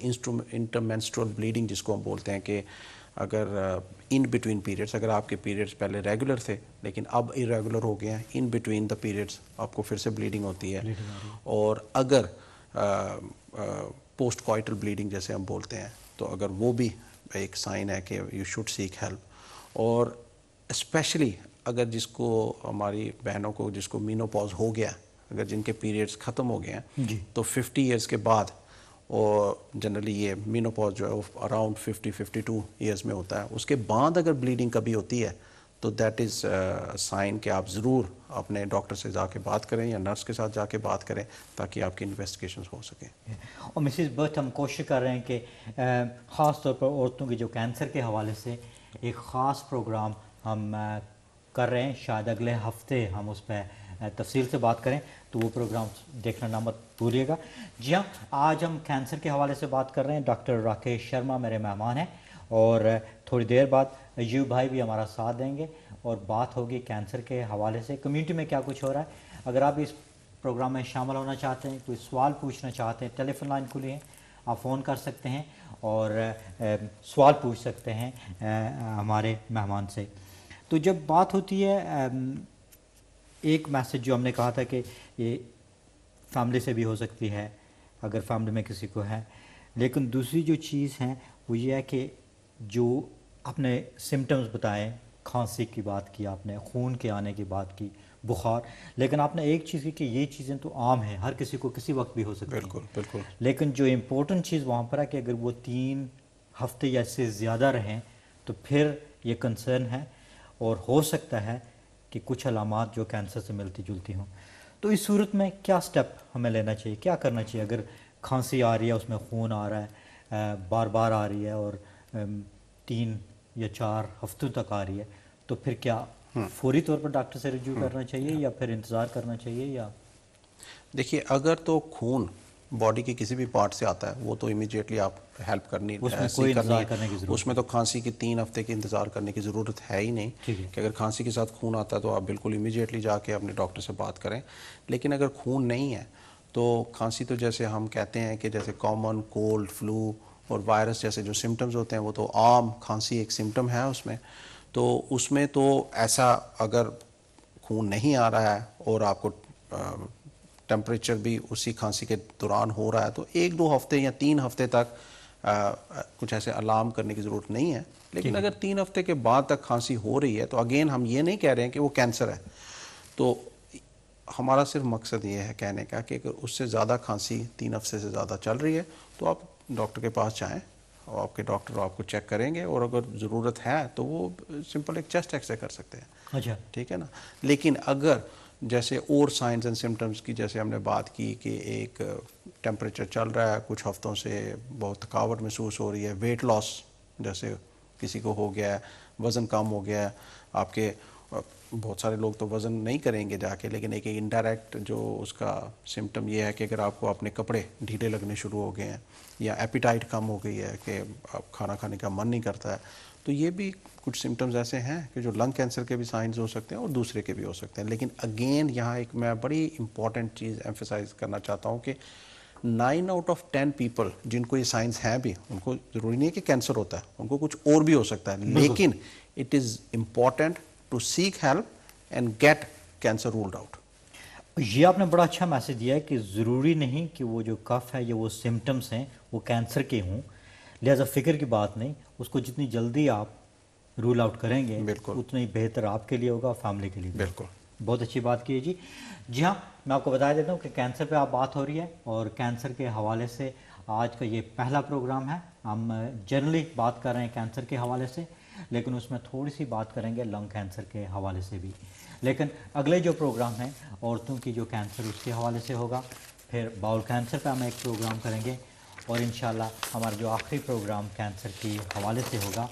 इंटरमेंस्ट्रुअल ब्लीडिंग जिसको हम बोलते हैं, कि अगर इन बिटवीन पीरियड्स अगर आपके पीरियड्स पहले रेगुलर थे लेकिन अब इरेगुलर हो गए हैं, इन बिटवीन द पीरियड्स आपको फिर से ब्लीडिंग होती है, और अगर पोस्ट कॉइटल ब्लीडिंग जैसे हम बोलते हैं, तो अगर वो भी एक साइन है कि यू शुड सीक हेल्प। और स्पेशली अगर जिसको हमारी बहनों को जिसको मीनोपॉज हो गया, अगर जिनके पीरियड्स ख़त्म हो गए हैं, तो 50 ईयर्स के बाद, और जनरली ये मीनोपॉज जो है अराउंड 50-52 ईयर्स में होता है, उसके बाद अगर ब्लीडिंग कभी होती है तो दैट इज़ साइन कि आप ज़रूर अपने डॉक्टर से जाके बात करें या नर्स के साथ जाके बात करें ताकि आपकी इन्वेस्टिगेशंस हो सकें। और मिसेस भट्ट, हम कोशिश कर रहे हैं कि ख़ास तौर पर औरतों के जो कैंसर के हवाले से एक ख़ास प्रोग्राम हम कर रहे हैं। शायद अगले हफ्ते हम उस पर तफसील से बात करें, तो वो प्रोग्राम देखना ना मत भूलिएगा। जी हाँ, आज हम कैंसर के हवाले से बात कर रहे हैं। डॉक्टर राकेश शर्मा मेरे मेहमान हैं और थोड़ी देर बाद अयूब भाई भी हमारा साथ देंगे और बात होगी कैंसर के हवाले से, कम्युनिटी में क्या कुछ हो रहा है। अगर आप इस प्रोग्राम में शामिल होना चाहते हैं, कोई सवाल पूछना चाहते हैं, टेलीफोन लाइन खुली है, आप फ़ोन कर सकते हैं और सवाल पूछ सकते हैं हमारे मेहमान से। तो जब बात होती है, एक मैसेज जो हमने कहा था कि ये फैमिली से भी हो सकती है अगर फैमिली में किसी को है, लेकिन दूसरी जो चीज़ है वो ये है कि जो आपने सिम्टम्स बताए, खांसी की बात की आपने, खून के आने की बात की, बुखार, लेकिन आपने एक चीज़ की कि ये चीज़ें तो आम हैं, हर किसी को किसी वक्त भी हो सकती है। बिल्कुल बिल्कुल। लेकिन जो इम्पोर्टेंट चीज़ वहाँ पर है कि अगर वो 3 हफ्ते या इससे ज़्यादा रहें तो फिर ये कंसर्न है और हो सकता है कि कुछ अलामात जो कैंसर से मिलती जुलती हों। तो इस सूरत में क्या स्टेप हमें लेना चाहिए, क्या करना चाहिए? अगर खांसी आ रही है, उसमें खून आ रहा है, बार बार आ रही है और 3 या 4 हफ्तों तक आ रही है, तो फिर क्या फौरी तौर पर डॉक्टर से रिव्यू करना चाहिए या फिर इंतज़ार करना चाहिए? या देखिए, अगर तो खून बॉडी के किसी भी पार्ट से आता है वो तो इमीडिएटली आप हेल्प करनी, उसमें कोई इंतज़ार करने की ज़रूरत, उसमें तो खांसी की 3 हफ्ते की इंतज़ार करने की ज़रूरत है ही नहीं कि अगर खांसी के साथ खून आता है तो आप बिल्कुल इमीडिएटली जाके अपने डॉक्टर से बात करें। लेकिन अगर खून नहीं है तो खांसी तो जैसे हम कहते हैं कि जैसे कॉमन कोल्ड, फ्लू और वायरस जैसे जो सिम्टम्स होते हैं वो तो आम खांसी एक सिम्टम है उसमें। तो उसमें तो ऐसा अगर खून नहीं आ रहा है और आपको टेम्परेचर भी उसी खांसी के दौरान हो रहा है तो 1-2 हफ्ते या 3 हफ्ते तक कुछ ऐसे अलार्म करने की ज़रूरत नहीं है। लेकिन अगर 3 हफ्ते के बाद तक खांसी हो रही है तो अगेन हम ये नहीं कह रहे हैं कि वो कैंसर है। तो हमारा सिर्फ मकसद ये है कहने का कि अगर उससे ज़्यादा खांसी 3 हफ्ते से ज़्यादा चल रही है तो आप डॉक्टर के पास जाएं और आपके डॉक्टर आपको चेक करेंगे, और अगर ज़रूरत है तो वो सिंपल एक चेस्ट एक्सरे कर सकते हैं। अच्छा, ठीक है ना। लेकिन अगर जैसे और साइंस एंड सिम्टम्स की जैसे हमने बात की कि एक टेम्परेचर चल रहा है कुछ हफ्तों से, बहुत थकावट महसूस हो रही है, वेट लॉस जैसे किसी को हो गया है, वज़न कम हो गया है आपके, बहुत सारे लोग तो वज़न नहीं करेंगे जाके, लेकिन एक इनडायरेक्ट जो उसका सिम्टम ये है कि अगर आपको अपने कपड़े ढीले लगने शुरू हो गए हैं या एपिटाइट कम हो गई है कि आप खाना खाने का मन नहीं करता है, तो ये भी कुछ सिम्टम्स ऐसे हैं कि जो लंग कैंसर के भी साइंस हो सकते हैं और दूसरे के भी हो सकते हैं। लेकिन अगेन यहाँ एक मैं बड़ी इंपॉर्टेंट चीज़ एम्फेसाइज करना चाहता हूँ कि 9 आउट ऑफ 10 पीपल जिनको ये साइंस हैं भी, उनको ज़रूरी नहीं है कि कैंसर होता है, उनको कुछ और भी हो सकता है, लेकिन it is important to seek help and get cancer ruled out. ये आपने बड़ा अच्छा मैसेज दिया है कि ज़रूरी नहीं कि वो जो कफ है या वो सिम्टम्स हैं वो कैंसर के हों, लिहाजा फ़िक्र की बात नहीं, उसको जितनी जल्दी आप रूल आउट करेंगे उतना ही बेहतर आपके लिए होगा, फैमिली के लिए। बिल्कुल, बहुत अच्छी बात की है जी। जी हाँ, मैं आपको बता देता हूँ कि कैंसर पे आप बात हो रही है और कैंसर के हवाले से आज का ये पहला प्रोग्राम है। हम जनरली बात कर रहे हैं कैंसर के हवाले से, लेकिन उसमें थोड़ी सी बात करेंगे लंग कैंसर के हवाले से भी। लेकिन अगले जो प्रोग्राम हैं औरतों की जो कैंसर उसके हवाले से होगा, फिर बाउल कैंसर पे हम एक प्रोग्राम करेंगे, और इंशाल्लाह हमारा जो आखिरी प्रोग्राम कैंसर के हवाले से होगा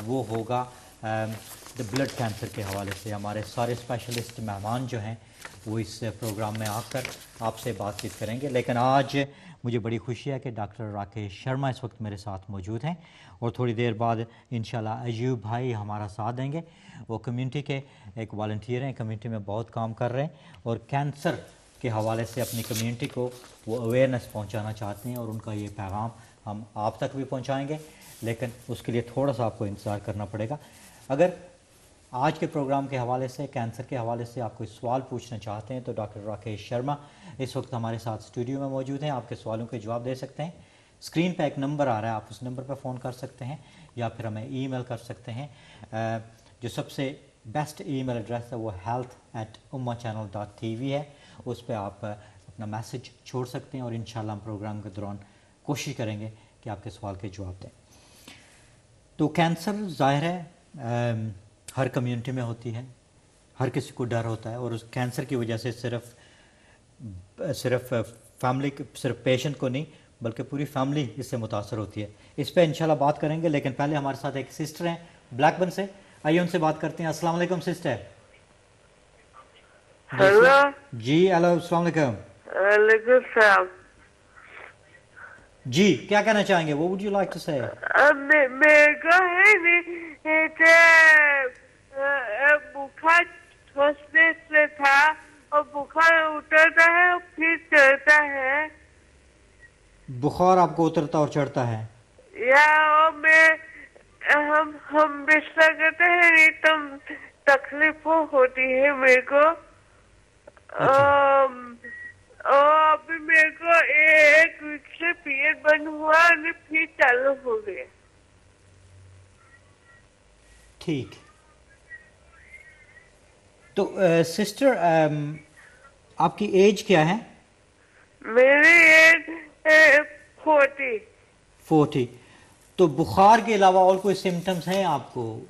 वो होगा द ब्लड कैंसर के हवाले से। हमारे सारे स्पेशलिस्ट मेहमान जो हैं वो इस प्रोग्राम में आकर आपसे बातचीत करेंगे। लेकिन आज मुझे बड़ी खुशी है कि डॉक्टर राकेश शर्मा इस वक्त मेरे साथ मौजूद हैं, और थोड़ी देर बाद इंशाल्लाह अयूब भाई हमारा साथ देंगे। वो कम्युनिटी के एक वॉलंटियर हैं, कम्युनिटी में बहुत काम कर रहे हैं और कैंसर के हवाले से अपनी कम्युनिटी को वो अवेयरनेस पहुंचाना चाहते हैं, और उनका ये पैगाम हम आप तक भी पहुंचाएंगे। लेकिन उसके लिए थोड़ा सा आपको इंतज़ार करना पड़ेगा। अगर आज के प्रोग्राम के हवाले से, कैंसर के हवाले से आप कोई सवाल पूछना चाहते हैं तो डॉक्टर राकेश शर्मा इस वक्त हमारे साथ स्टूडियो में मौजूद हैं, आपके सवालों के जवाब दे सकते हैं। स्क्रीन पे एक नंबर आ रहा है, आप उस नंबर पर फ़ोन कर सकते हैं या फिर हमें ईमेल कर सकते हैं। जो सबसे बेस्ट ईमेल एड्रेस है वो health@ummachannel.tv है, उस पर आप अपना मैसेज छोड़ सकते हैं और इंशाल्लाह हम प्रोग्राम के दौरान कोशिश करेंगे कि आपके सवाल के जवाब दें। तो कैंसर ज़ाहिर है हर कम्युनिटी में होती है, हर किसी को डर होता है, और उस कैंसर की वजह से सिर्फ फैमिली, सिर्फ पेशेंट को नहीं बल्कि पूरी फैमिली इससे मुतासर होती है। इस पर इंशाल्लाह बात करेंगे, लेकिन पहले हमारे साथ एक सिस्टर हैं ब्लैकबर्न से, आइए उनसे बात करते हैं। अस्सलाम वालेकुम सिस्टर। हेलो जी, हेलो, अस्सलाम वालेकुम। वालेकुम सलाम। जी, क्या कहना चाहेंगे? वो वुड यू लाइक टू से? मेरे को है बुखार ठोसने से था और बुखार उतरता है और फिर चढ़ता है। बुखार आपको उतरता और चढ़ता है? या और हम बिस्तर करते हैं नहीं तो तकलीफ होती है मेरे को। और अभी मेरे को एक वीक से पीरियड बंद हुआ और फिर चालू हो गया। ठीक। तो सिस्टर आपकी एज क्या है? मेरी एज 40। तो बुखार के अलावा और कोई सिम्टम्स हैं आपको?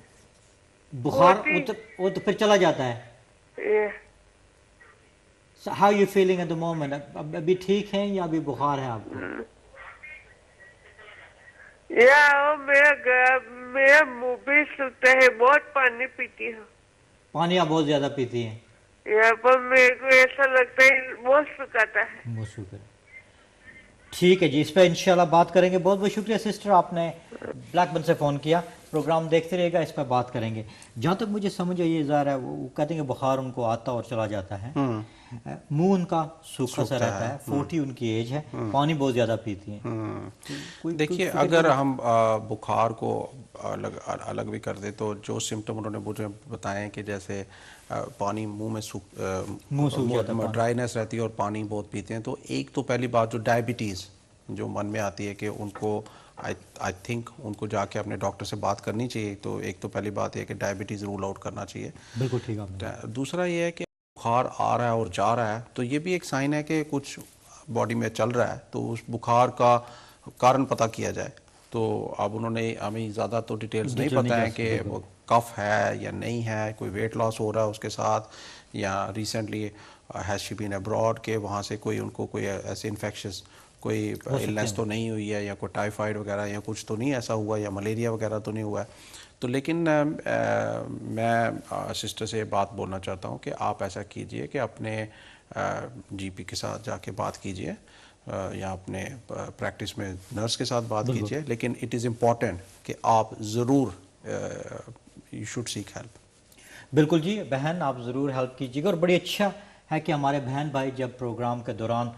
बुखार वो तो फिर चला जाता है। So how you feeling at the moment? अभी ठीक हैं या अभी बुखार है आपको? मेरा मुंह भी सूखता है, बहुत पानी पीती हूँ। पानी आप बहुत ज्यादा पीती हैं? पर मेरे को ऐसा लगता है बहुत सुखाता है। बहुत शुक्र। ठीक है जी, इस पर इंशाल्लाह बात करेंगे। बहुत बहुत शुक्रिया सिस्टर, आपने ब्लैकबर्न से फ़ोन किया। प्रोग्राम देखते रहिएगा, इस पर बात करेंगे। जहाँ तक मुझे समझ ये ज़ाहिर है वो कहते हैं कि बुखार उनको आता और चला जाता है, मुंह उनका सूखा सा रहता है, 40 उनकी एज है, पानी बहुत ज़्यादा पीती हैं। देखिए, अगर हम बुखार को अलग भी कर दे तो जो सिम्टम उन्होंने मुझे बताए कि जैसे पानी मुंह में सूख जाता है, ड्राइनेस रहती है और पानी बहुत पीते हैं, तो एक तो पहली बात जो डायबिटीज़ जो मन में आती है कि उनको आई थिंक उनको जाके अपने डॉक्टर से बात करनी चाहिए। तो एक तो पहली बात है कि डायबिटीज़ रूल आउट करना चाहिए। बिल्कुल ठीक है। दूसरा ये है कि बुखार आ रहा है और जा रहा है तो ये भी एक साइन है कि कुछ बॉडी में चल रहा है, तो उस बुखार का कारण पता किया जाए। तो अब उन्होंने हमें ज़्यादा तो डिटेल्स नहीं पता है कि वो कफ है या नहीं है, कोई वेट लॉस हो रहा है उसके साथ, या recently has she been abroad के वहाँ से कोई उनको कोई ऐसे इन्फेक्शस कोई इलनेस तो नहीं हुई है, या कोई टाइफाइड वगैरह या कुछ तो नहीं ऐसा हुआ, या मलेरिया वगैरह तो नहीं हुआ है। तो लेकिन मैं सिस्टर से बात बोलना चाहता हूँ कि आप ऐसा कीजिए कि अपने जीपी के साथ जाके बात कीजिए, या अपने प्रैक्टिस में नर्स के साथ बात कीजिए, लेकिन इट इज़ इम्पॉर्टेंट कि आप ज़रूर यू शुड सीक हेल्प। बिल्कुल जी बहन, आप ज़रूर हेल्प कीजिएगा। और बड़ी अच्छा है कि हमारे बहन भाई जब प्रोग्राम के दौरान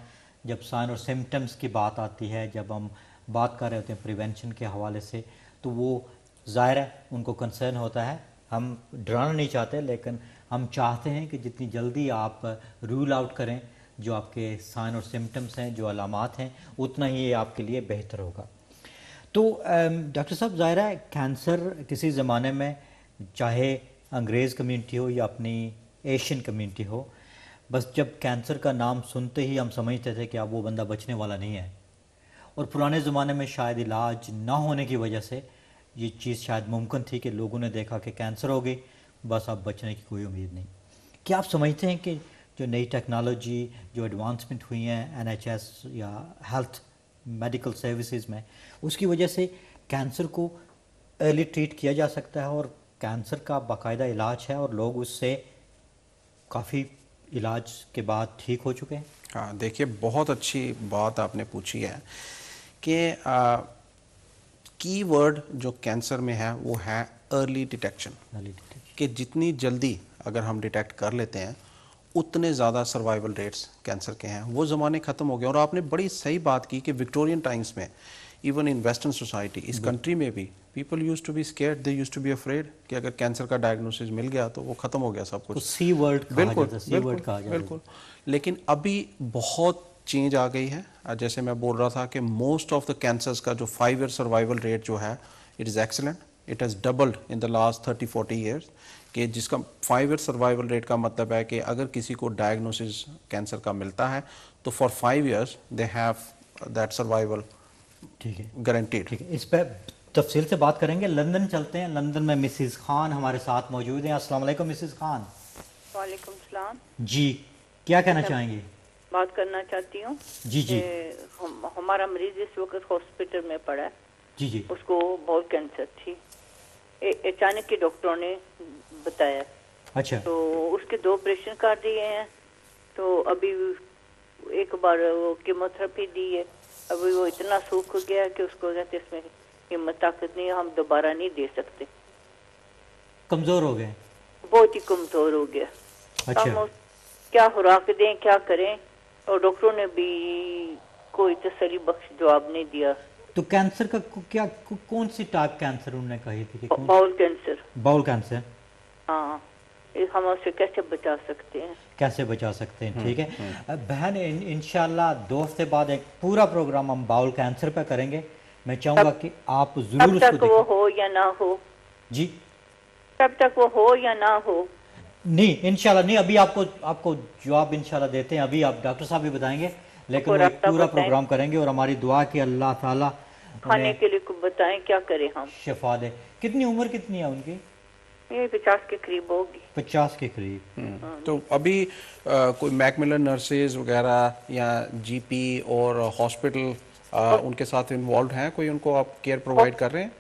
जब साइन और सिम्टम्स की बात आती है, जब हम बात कर रहे होते हैं प्रिवेंशन के हवाले से, तो वो ज़ाहिर है उनको कंसर्न होता है। हम डराना नहीं चाहते, लेकिन हम चाहते हैं कि जितनी जल्दी आप रूल आउट करें जो आपके साइन और सिम्टम्स हैं, जो अलामात हैं, उतना ही ये आपके लिए बेहतर होगा। तो डॉक्टर साहब, ज़ाहिर है कैंसर किसी ज़माने में, चाहे अंग्रेज़ कम्युनिटी हो या अपनी एशियन कम्युनिटी हो, बस जब कैंसर का नाम सुनते ही हम समझते थे कि अब वो बंदा बचने वाला नहीं है। और पुराने ज़माने में शायद इलाज ना होने की वजह से ये चीज़ शायद मुमकिन थी कि लोगों ने देखा कि कैंसर हो गई, बस अब बचने की कोई उम्मीद नहीं। क्या आप समझते हैं कि जो नई टेक्नोलॉजी, जो एडवांसमेंट हुई हैं NHS या हेल्थ मेडिकल सर्विसेज में, उसकी वजह से कैंसर को अर्ली ट्रीट किया जा सकता है और कैंसर का बाकायदा इलाज है और लोग उससे काफ़ी इलाज के बाद ठीक हो चुके हैं? हाँ, देखिए बहुत अच्छी बात आपने पूछी है कि की वर्ड जो कैंसर में है वो है अर्ली डिटेक्शन। कि जितनी जल्दी अगर हम डिटेक्ट कर लेते हैं उतने ज़्यादा सर्वाइवल रेट्स कैंसर के हैं। वो ज़माने ख़त्म हो गए। और आपने बड़ी सही बात की कि विक्टोरियन टाइम्स में, इवन इन वेस्टर्न सोसाइटी, इस कंट्री में भी people used to be scared, they used to be afraid कि अगर कैंसर का डायग्नोसिस मिल गया तो वो ख़त्म हो गया सब कुछ। तो सी वर्ड बिल्कुल। लेकिन अभी बहुत चेंज आ गई है। जैसे मैं बोल रहा था कि मोस्ट ऑफ द कैंसर्स का जो 5 ईयर सर्वाइवल रेट जो है, it is excellent, it has doubled in the last 30-40 years. कि जिसका 5 ईयर सर्वाइवल रेट का मतलब है कि अगर किसी को डायग्नोसिस कैंसर का मिलता है तो for 5 years they have that survival guaranteed. ठीक है, इस पर तफसील से बात करेंगे। लंदन चलते हैं। लंदन में मिसिज खान हमारे साथ मौजूद हैं। अस्सलाम वालेकुम मिसिज खान। वालेकुम सलाम जी, क्या कहना चाहेंगी? बात करना चाहती हूँ। जी। हमारा मरीज इस वक्त हॉस्पिटल में पड़ा है। जी। उसको बहुत कैंसर थी। अचानक के डॉक्टरों ने बताया। अच्छा। तो उसके 2 ऑपरेशन कर दिए हैं। तो अभी एक बार वो कीमोथेरेपी दी है। अभी वो इतना सूख गया कि उसको कहते इसमें हिम्मत ताकत नहीं, हम दोबारा नहीं दे सकते। कमजोर हो गए? बहुत ही कमजोर हो गया। अच्छा। हम क्या खुराक दें, क्या करें? और डॉक्टरों ने भी कोई तसल्ली बख्श जवाब नहीं दिया। तो कैंसर का क्या कौन सी टाइप कैंसर उन्होंने कही थी? Bowl cancer. बाउल कैंसर, हाँ। हम उससे कैसे बचा सकते हैं? कैसे बचा सकते हैं? ठीक है बहन, इंशाल्लाह 2 हफ्ते बाद एक पूरा प्रोग्राम हम बाउल कैंसर पे करेंगे। मैं चाहूंगा कि आप जरूर उसको देखें। वो हो या ना हो जी, तब तक वो हो या ना हो नहीं इंशाल्लाह नहीं। अभी आपको जवाब इंशाल्लाह देते हैं। अभी आप डॉक्टर साहब भी बताएंगे, लेकिन वो एक पूरा प्रोग्राम करेंगे और हमारी दुआ कि अल्लाह ताला खाने के लिए कुछ बताएं, क्या करें हम? शिफा दे। कितनी उम्र कितनी है उनकी? ये 50 के करीब होगी। 50 के करीब। तो अभी कोई मैकमिलन नर्सेज वगैरह या जीपी और हॉस्पिटल उनके साथ इन्वॉल्व हैं? कोई उनको आप केयर प्रोवाइड कर रहे हैं?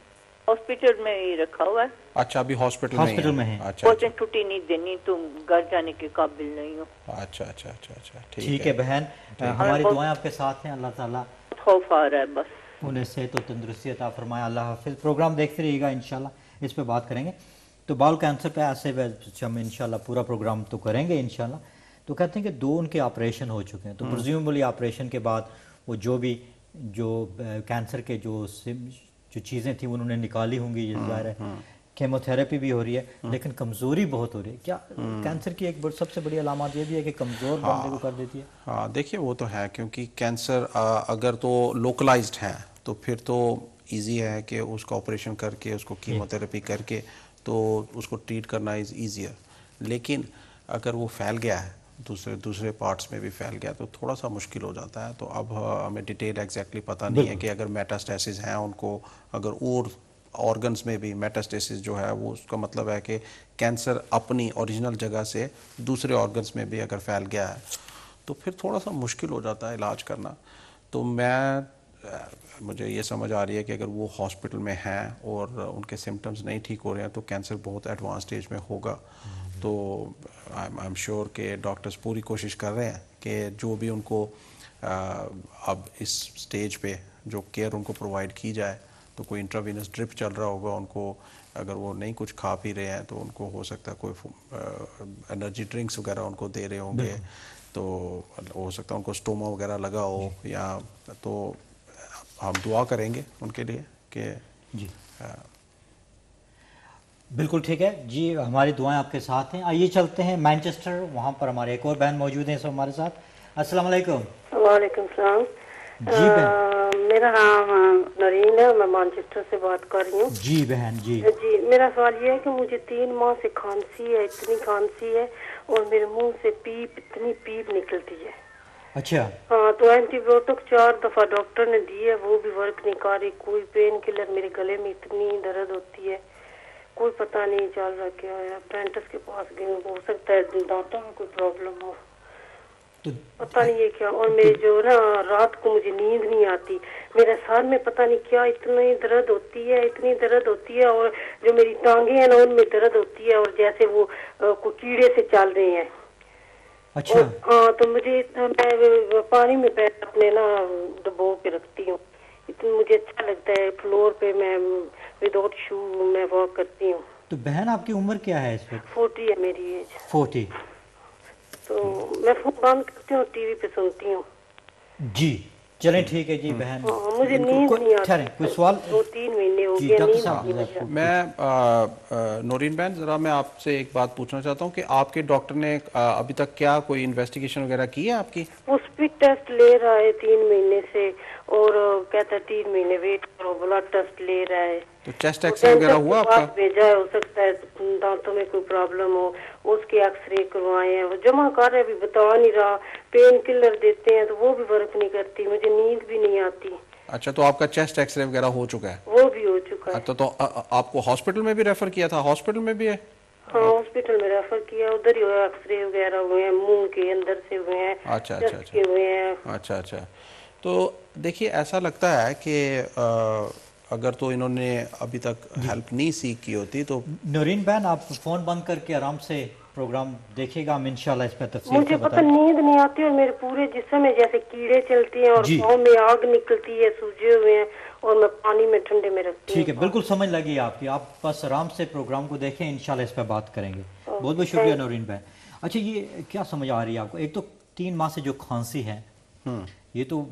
हॉस्पिटल में ही रखा हुआ है। अच्छा, अभी हॉस्पिटल में है। अच्छा। छुट्टी नहीं देनी, तुम घर जाने के काबिल नहीं हो। अच्छा। ठीक है बहन, हमारी दुआएं आपके साथ हैं। अल्लाह ताला खौफ आ रहा है, बस उन्हें सेहत और तंदुरुस्ती अता फरमाए। अल्लाह हाफिज। प्रोग्राम देखते रहिएगा, इंशाल्लाह इस पे बात करेंगे। तो बाउल कैंसर पे ऐसे हम इंशाल्लाह पूरा प्रोग्राम तो करेंगे इंशाल्लाह। तो कहते हैं कि 2 उनके ऑपरेशन हो चुके हैं। तो प्रिज्यूमेबली ऑपरेशन के बाद वो जो कैंसर के जो चीज़ें थी उन्होंने निकाली होंगी। ये ज़ाहिर है केमोथेरेपी भी हो रही है, लेकिन कमज़ोरी बहुत हो रही है। क्या कैंसर की एक सबसे बड़ी अलामत ये भी है कि कमज़ोर बंदे को कर देती है? हाँ, देखिए वो तो है, क्योंकि कैंसर अगर तो लोकलाइज्ड है तो फिर तो इजी है कि उसका ऑपरेशन करके उसको कीमोथेरेपी करके तो उसको ट्रीट करना इज़ ईजियर। लेकिन अगर वो फैल गया है दूसरे पार्ट्स में भी फैल गया तो थोड़ा सा मुश्किल हो जाता है। तो अब हमें डिटेल एग्जैक्टली पता नहीं है कि अगर मेटास्टेसिस हैं उनको, अगर और ऑर्गन्स में भी मेटास्टेसिस जो है वो उसका मतलब है कि कैंसर अपनी ओरिजिनल जगह से दूसरे ऑर्गन्स में भी अगर फैल गया है तो फिर थोड़ा सा मुश्किल हो जाता है इलाज करना। तो मुझे ये समझ आ रही है कि अगर वो हॉस्पिटल में हैं और उनके सिम्टम्स नहीं ठीक हो रहे हैं तो कैंसर बहुत एडवांस स्टेज में होगा। तो आई एम श्योर कि डॉक्टर्स पूरी कोशिश कर रहे हैं कि जो भी उनको अब इस स्टेज पे जो केयर उनको प्रोवाइड की जाए, तो कोई इंट्रावीनस ड्रिप चल रहा होगा उनको, अगर वो नहीं कुछ खा पी रहे हैं तो उनको हो सकता है कोई एनर्जी ड्रिंक्स वगैरह उनको दे रहे होंगे, तो हो सकता है उनको स्टोमा वगैरह लगा हो, या तो हम दुआ करेंगे उनके लिए कि जी बिल्कुल ठीक है जी, हमारी दुआएं आपके साथ हैं। आइए चलते हैं मैनचेस्टर, वहाँ पर हमारे एक और बहन मौजूद हैं सब हमारे साथ। अस्सलाम वालेकुम। वालेकुम सलाम। जी बहन। मेरा नाम नरीन है, मैं मैनचेस्टर से बात कर रही हूँ। जी बहन जी। जी मेरा सवाल ये है कि मुझे 3 माह से खांसी है, इतनी खांसी है और मेरे मुंह से इतनी पीप निकलती है। अच्छा। हाँ, तो एंटीबायोटिक 4 दफा डॉक्टर ने दी है, वो भी वर्क नहीं कर रही। कोई पेन किलर, मेरे गले में इतनी दर्द होती है, कोई पता नहीं चल रहा क्या है। डेंटिस्ट के पास गए, हो सकता है दांतों में कोई प्रॉब्लम हो, तो पता नहीं है क्या। और मेरे जो ना रात को मुझे नींद नहीं आती, मेरे सर में पता नहीं क्या इतनी दर्द होती है, इतनी दर्द होती है। और जो मेरी टांगे हैं ना उनमें दर्द होती है, और जैसे वो कोई कीड़े से चल रहे हैं। अच्छा। हाँ, तो मैं पानी में पैर अपने ना डुबो के रखती हूँ। इतना मुझे अच्छा लगता है, फ्लोर पे मैं विदाउट शू मैं वॉक करती हूँ। तो बहन आपकी उम्र क्या है इस वक्त? 40 है मेरी एज। 40। तो मैं फोन बंद करती हूँ, टीवी पे सुनती हूँ। जी चलें ठीक है जी बहन। मुझे नींद नहीं आती। कोई सवाल? 2-3 महीने हो गए नींद नहीं आती। मैं नौरीन बहन ज़रा मैं आपसे एक बात पूछना चाहता हूँ कि आपके डॉक्टर ने अभी तक क्या कोई इन्वेस्टिगेशन वगैरह की है आपकी? वो स्पिक टेस्ट ले रहा है 3 महीने से, और कहता है 3 महीने वेट करो, ब्लड टेस्ट ले रहा है। तो चेस्ट एक्सरे वगैरह हुआ आपका? भेजा है, हो सकता है दांतों में कोई प्रॉब्लम हो, उसके एक्सरे करवाए हैं। वो जमा कर रहे, अभी बता नहीं रहा। पेन किलर देते हैं तो वो भी वर्क नहीं करती, मुझे नींद भी नहीं आती। अच्छा, तो आपका चेस्ट एक्सरे वगैरह हो चुका है? वो भी हो चुका है। तो आपको हॉस्पिटल में भी रेफर किया था? हॉस्पिटल में भी है? हाँ, हॉस्पिटल में रेफर किया, उधर ही हुआ, एक्सरे वगैरह हुए हैं, मुंह के अंदर से हुए हैं। अच्छा अच्छा अच्छा हुए हैं। अच्छा अच्छा। तो देखिए ऐसा लगता है कि अगर तो इन्होंने अभी तक हेल्प नहीं सीख की होती तो। नौरीन बहन आप फोन बंद करके आराम से प्रोग्राम देखिएगा, हम इंशाल्लाह इस पर तफसील मुझे पता नींद नहीं आती, और मेरे पूरे जिस्म में जैसे कीड़े चलते हैं, और पाँव में आग निकलती है, सूजे हुए हैं, और मैं पानी में ठंडे में रखती हूँ। ठीक है, बिल्कुल समझ लगी आपकी। आप बस आराम से प्रोग्राम को देखें, इंशाल्लाह इस पर बात करेंगे। बहुत बहुत शुक्रिया नौरीन बहन। अच्छा, ये क्या समझ आ रही है आपको? एक तो 3 माह से जो खांसी है, ये तो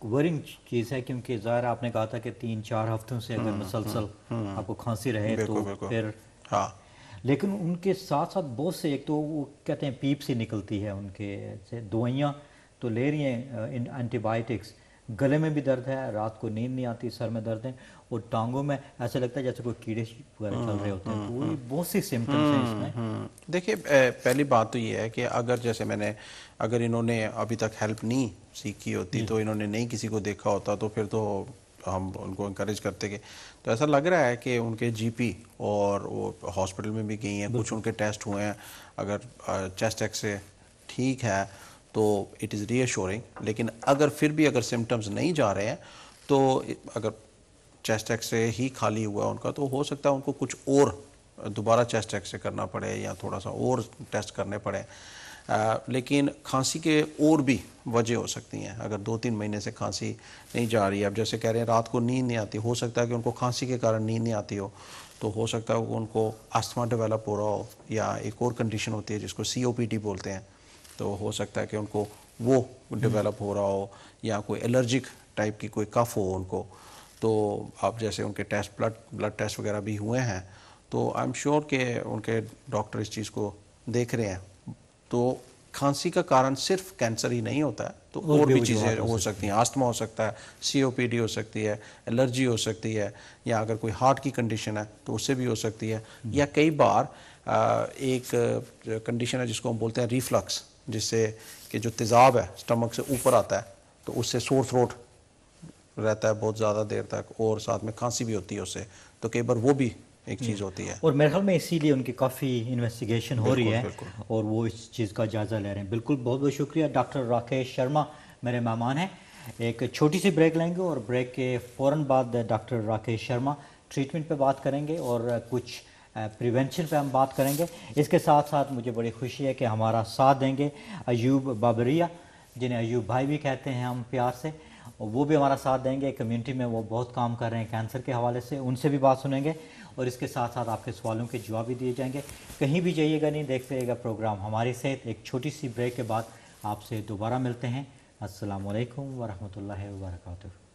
वरिंग चीज़ है, क्योंकि ज़ाहिर आपने कहा था कि 3-4 हफ्तों से अगर मुसलसल आपको खांसी रहे तो फिर। हाँ, लेकिन उनके साथ साथ बहुत से, एक तो वो कहते हैं पीप सी निकलती है उनके से, दवाइयाँ तो ले रही हैं एंटीबायोटिक्स, गले में भी दर्द है, रात को नींद नहीं आती, सर में दर्द है, और टांगों में ऐसा लगता है जैसे कोई कीड़े वगैरह चल रहे होते हैं। तो वो बहुत सी सिम्टम्स हैं इसमें। देखिए पहली बात तो ये है कि अगर इन्होंने अभी तक हेल्प नहीं सीखी होती तो इन्होंने नहीं किसी को देखा होता तो फिर तो हम उनको इंकरेज करते कि। तो ऐसा लग रहा है कि उनके जीपी और वो हॉस्पिटल में भी गई हैं, कुछ उनके टेस्ट हुए हैं, अगर चेस्ट एक्सरे ठीक है तो इट इज़ रीअश्योरिंग। लेकिन अगर फिर भी अगर सिम्टम्स नहीं जा रहे हैं, तो अगर चेस्ट एक्सरे ही खाली हुआ उनका, तो हो सकता है उनको कुछ और दोबारा चेस्ट एक्सरे करना पड़े या थोड़ा सा और टेस्ट करने पड़े। लेकिन खांसी के और भी वजह हो सकती हैं। अगर 2-3 महीने से खांसी नहीं जा रही है, अब जैसे कह रहे हैं रात को नींद नहीं आती, हो सकता है कि उनको खांसी के कारण नींद नहीं आती हो, तो हो सकता है उनको अस्थमा डेवलप हो रहा हो, या एक और कंडीशन होती है जिसको COPD बोलते हैं, तो हो सकता है कि उनको वो डेवलप हो रहा हो, या कोई एलर्जिक टाइप की कोई कफ हो उनको। तो अब जैसे उनके ब्लड टेस्ट वगैरह भी हुए हैं, तो आई एम श्योर कि उनके डॉक्टर इस चीज़ को देख रहे हैं। तो खांसी का कारण सिर्फ कैंसर ही नहीं होता है, तो और भी चीज़ें हो सकती हैं, आस्थमा हो सकता है, COPD हो सकती है, एलर्जी हो सकती है, या अगर कोई हार्ट की कंडीशन है तो उससे भी हो सकती है, या कई बार एक कंडीशन है जिसको हम बोलते हैं रिफ्लक्स, जिससे कि जो तेज़ाब है स्टमक से ऊपर आता है तो उससे सोर थ्रोट रहता है बहुत ज़्यादा देर तक, और साथ में खांसी भी होती है उससे, तो कई बार वो भी एक चीज़ होती है। और मेरे ख्याल में इसीलिए उनकी काफ़ी इन्वेस्टिगेशन हो रही है और वो इस चीज़ का जायज़ा ले रहे हैं। बिल्कुल, बहुत बहुत शुक्रिया। डॉक्टर राकेश शर्मा मेरे मेहमान हैं। एक छोटी सी ब्रेक लेंगे और ब्रेक के फ़ौरन बाद डॉक्टर राकेश शर्मा ट्रीटमेंट पे बात करेंगे और कुछ प्रिवेंशन पे हम बात करेंगे। इसके साथ साथ मुझे बड़ी खुशी है कि हमारा साथ देंगे अयूब बाबरिया, जिन्हें अयूब भाई भी कहते हैं हम प्यार से, और वो भी हमारा साथ देंगे। कम्युनिटी में वो बहुत काम कर रहे हैं कैंसर के हवाले से, उनसे भी बात सुनेंगे और इसके साथ साथ आपके सवालों के जवाब भी दिए जाएंगे। कहीं भी जाइएगा नहीं, देखते रहिएगा प्रोग्राम हमारी सेहत। एक छोटी सी ब्रेक के बाद आपसे दोबारा मिलते हैं। अस्सलाम वालेकुम व रहमतुल्लाहि व बरकातुहू।